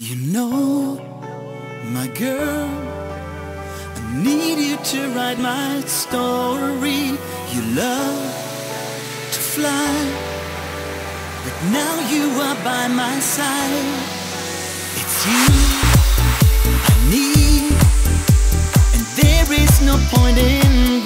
You know, my girl, I need you to write my story. You love to fly, but now you are by my side. It's you I need, and there is no point in